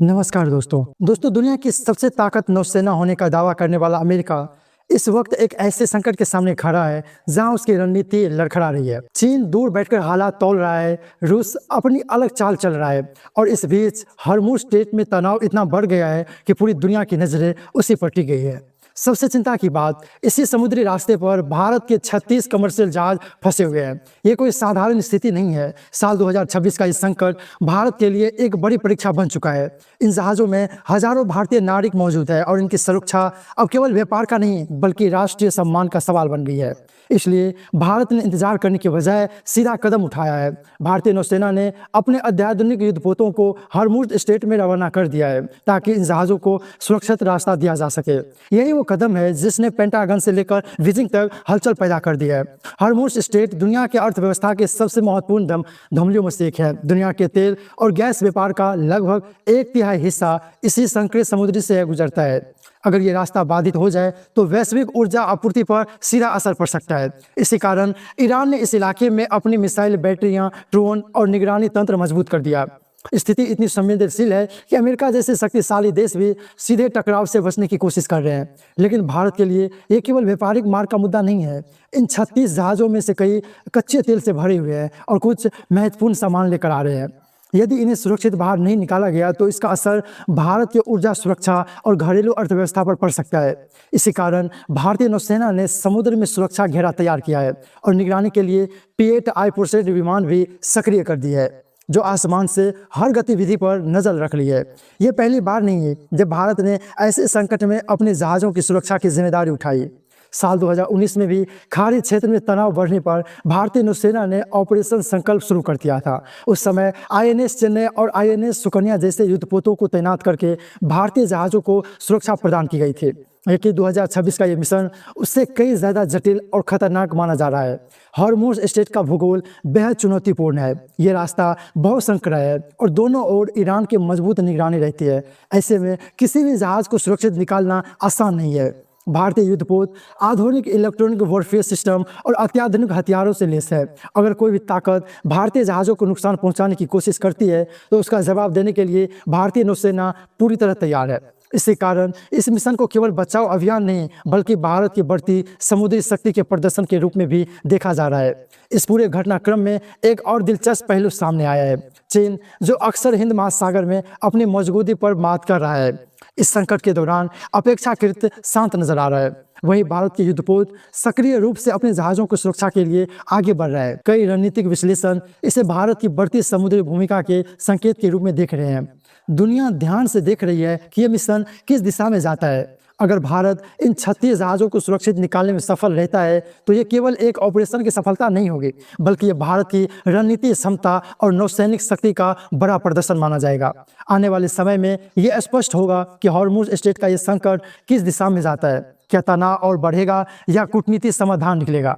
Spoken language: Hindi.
नमस्कार दोस्तों दुनिया की सबसे ताकत नौसेना होने का दावा करने वाला अमेरिका इस वक्त एक ऐसे संकट के सामने खड़ा है जहां उसकी रणनीति लड़खड़ा रही है। चीन दूर बैठकर हालात तौल रहा है, रूस अपनी अलग चाल चल रहा है और इस बीच हरमुज स्ट्रेट में तनाव इतना बढ़ गया है कि पूरी दुनिया की नजरें उसी पर टिक गई है। सबसे चिंता की बात, इसी समुद्री रास्ते पर भारत के 36 कमर्शियल जहाज फंसे हुए हैं। ये कोई साधारण स्थिति नहीं है। साल 2026 का ये संकट भारत के लिए एक बड़ी परीक्षा बन चुका है। इन जहाज़ों में हजारों भारतीय नागरिक मौजूद है और इनकी सुरक्षा अब केवल व्यापार का नहीं बल्कि राष्ट्रीय सम्मान का सवाल बन गई है। इसलिए भारत ने इंतजार करने के बजाय सीधा कदम उठाया है। भारतीय नौसेना ने अपने अत्याधुनिक युद्धपोतों को हरमुज स्ट्रेट में रवाना कर दिया है ताकि इन जहाज़ों को सुरक्षित रास्ता दिया जा सके। यही वो कदम है जिसने पेंटागन से लेकर बीजिंग तक हलचल पैदा कर दी है। हरमुज स्ट्रेट दुनिया के अर्थव्यवस्था के सबसे महत्वपूर्ण धमनियों में से एक है। दुनिया के तेल और गैस व्यापार का लगभग 1/3 हिस्सा इसी संकरे समुद्री से गुजरता है। अगर ये रास्ता बाधित हो जाए तो वैश्विक ऊर्जा आपूर्ति पर सीधा असर पड़ सकता है। इसी कारण ईरान ने इस इलाके में अपनी मिसाइल बैटरियां, ड्रोन और निगरानी तंत्र मजबूत कर दिया। स्थिति इतनी संवेदनशील है कि अमेरिका जैसे शक्तिशाली देश भी सीधे टकराव से बचने की कोशिश कर रहे हैं। लेकिन भारत के लिए ये केवल व्यापारिक मार्ग का मुद्दा नहीं है। इन 36 जहाज़ों में से कई कच्चे तेल से भरे हुए हैं और कुछ महत्वपूर्ण सामान लेकर आ रहे हैं। यदि इन्हें सुरक्षित बाहर नहीं निकाला गया तो इसका असर भारत की ऊर्जा सुरक्षा और घरेलू अर्थव्यवस्था पर पड़ सकता है। इसी कारण भारतीय नौसेना ने समुद्र में सुरक्षा घेरा तैयार किया है और निगरानी के लिए P-8I विमान भी सक्रिय कर दी है, जो आसमान से हर गतिविधि पर नजर रख ली है। ये पहली बार नहीं है जब भारत ने ऐसे संकट में अपने जहाज़ों की सुरक्षा की जिम्मेदारी उठाई। साल 2019 में भी खाड़ी क्षेत्र में तनाव बढ़ने पर भारतीय नौसेना ने ऑपरेशन संकल्प शुरू कर दिया था। उस समय INS चेन्नई और INS सुकन्या जैसे युद्धपोतों को तैनात करके भारतीय जहाज़ों को सुरक्षा प्रदान की गई थी। लेकिन 2026 का ये मिशन उससे कई ज़्यादा जटिल और खतरनाक माना जा रहा है। हरमुज स्ट्रेट का भूगोल बेहद चुनौतीपूर्ण है। ये रास्ता बहुत संकरा है और दोनों ओर ईरान की मजबूत निगरानी रहती है। ऐसे में किसी भी जहाज़ को सुरक्षित निकालना आसान नहीं है। भारतीय युद्धपोत आधुनिक इलेक्ट्रॉनिक वॉरफेयर सिस्टम और अत्याधुनिक हथियारों से लैस है। अगर कोई भी ताकत भारतीय जहाज़ों को नुकसान पहुंचाने की कोशिश करती है तो उसका जवाब देने के लिए भारतीय नौसेना पूरी तरह तैयार है। इसी कारण इस मिशन को केवल बचाव अभियान नहीं बल्कि भारत की बढ़ती समुद्री शक्ति के प्रदर्शन के रूप में भी देखा जा रहा है। इस पूरे घटनाक्रम में एक और दिलचस्प पहलू सामने आया है। चीन, जो अक्सर हिंद महासागर में अपनी मौजूदगी पर बात कर रहा है, इस संकट के दौरान अपेक्षाकृत शांत नजर आ रहा है। वहीं भारत के युद्धपोत सक्रिय रूप से अपने जहाज़ों की सुरक्षा के लिए आगे बढ़ रहा है। कई रणनीतिक विश्लेषण इसे भारत की बढ़ती समुद्री भूमिका के संकेत के रूप में देख रहे हैं। दुनिया ध्यान से देख रही है कि यह मिशन किस दिशा में जाता है। अगर भारत इन 36 जहाज़ों को सुरक्षित निकालने में सफल रहता है तो ये केवल एक ऑपरेशन की सफलता नहीं होगी बल्कि ये भारत की रणनीतिक क्षमता और नौसैनिक शक्ति का बड़ा प्रदर्शन माना जाएगा। आने वाले समय में ये स्पष्ट होगा कि हॉर्मुज स्ट्रेट का ये संकट किस दिशा में जाता है। क्या तनाव और बढ़ेगा या कूटनीतिक समाधान निकलेगा।